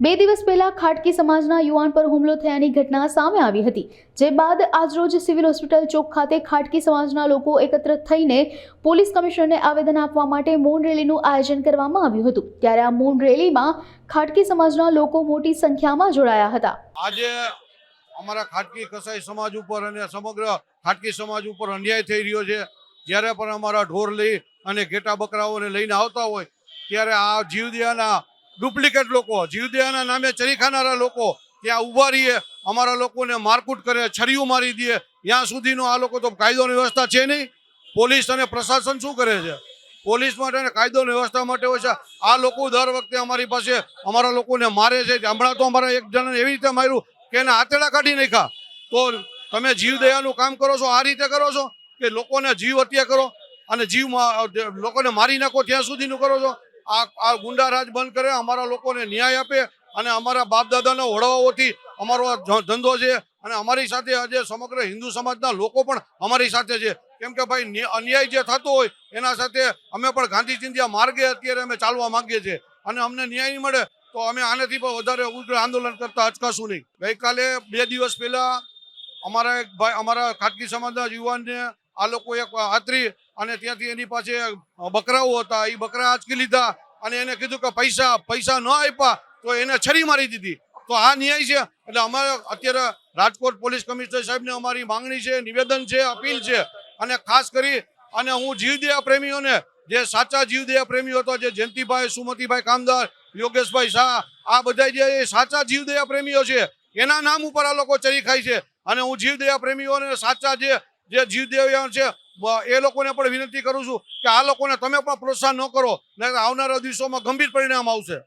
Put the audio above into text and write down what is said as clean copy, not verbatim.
બે દિવસ પહેલા ખાટકી સમાજના યુવાન પર હુમલો થયાની ઘટના સામે આવી હતી, જે બાદ આજરોજ સિવિલ હોસ્પિટલ ચોક ખાતે ખાટકી સમાજના લોકો એકત્ર થઈને પોલીસ કમિશનરને આવેદન આપવા માટે મૌન રેલીનું આયોજન કરવામાં આવ્યું હતું। ત્યારે આ મૌન રેલીમાં ખાટકી સમાજના લોકો મોટી સંખ્યામાં જોડાયા હતા। આજે અમારા ખાટકી કસાઈ સમાજ ઉપર અને સમગ્ર ખાટકી સમાજ ઉપર અન્યાય થઈ રહ્યો છે। જ્યારે પણ અમારા ઢોર લઈ અને ઘેટા બકરાઓને લઈને આવતા હોય ત્યારે આ જીવદયાના ડુપ્લિકેટ લોકો, જીવદયાના નામે ચરી ખાનારા લોકો ત્યાં ઊભા રહીએ, અમારા લોકોને મારકૂટ કરે, છરીયું મારી દે। ત્યાં સુધીનો આ લોકો તો કાયદોની વ્યવસ્થા છે નહીં। પોલીસ અને પ્રશાસન શું કરે છે? પોલીસ માટે અને કાયદોની વ્યવસ્થા માટે હોય છે। આ લોકો દર વખતે અમારી પાસે અમારા લોકોને મારે છે। હમણાં તો અમારા એક જણાને એવી રીતે માર્યું કે એને આતેડા કાઢી નાખ્યા। તો તમે જીવદયાનું કામ કરો છો, આ રીતે કરો છો કે લોકોને જીવ હત્યા કરો અને લોકોને મારી નાખો ત્યાં સુધીનું કરો છો? આ ગુંડા રાજ બંધ કરે, અમારા લોકોને ન્યાય આપે અને અમારા બાપ દાદાના વડાઓથી અમારો આ ધંધો છે અને અમારી સાથે આજે સમગ્ર હિન્દુ સમાજના લોકો પણ અમારી સાથે છે। કેમ કે ભાઈ અન્યાય જે થતો હોય એના સાથે અમે પણ ગાંધી ચિંધ્યા માર્ગે અત્યારે અમે ચાલવા માંગીએ છીએ અને અમને ન્યાય નહીં મળે તો અમે આનાથી પણ વધારે ઉગ્ર આંદોલન કરતા અચકાશું નહીં। ગઈકાલે 2 દિવસ પહેલા અમારા એક ભાઈ, અમારા ખાટકી સમાજના યુવાનને આ લોકો એક આતરી અને ત્યાંથી એની પાસે બકરાઓ હતા, એ બકરા આંચકી લીધા અને એને કીધું કે પૈસા ન આપ્યા તો એને છરી મારી દીધી। તો આ ન્યાય છે? એટલે અમારે અત્યારે રાજકોટ પોલીસ કમિશનર સાહેબને અમારી માંગણી છે, નિવેદન છે, અપીલ છે અને ખાસ કરી અને હું જીવદયા પ્રેમીઓને, જે સાચા જીવદયા પ્રેમીઓ હતા, જે જયંતિભાઈ, સુમતીભાઈ કામદાર, યોગેશભાઈ શાહ, આ બધા જે સાચા જીવદયા પ્રેમીઓ છે એના નામ ઉપર આ લોકો ચરી ખાય છે અને હું જીવદયા પ્રેમીઓને સાચા જે જીવદયા છે એ લોકોને પણ વિનંતી કરું છું કે આ લોકોને તમે પણ પ્રોત્સાહન ન કરો, નહીં આવનારા દિવસોમાં ગંભીર પરિણામ આવશે।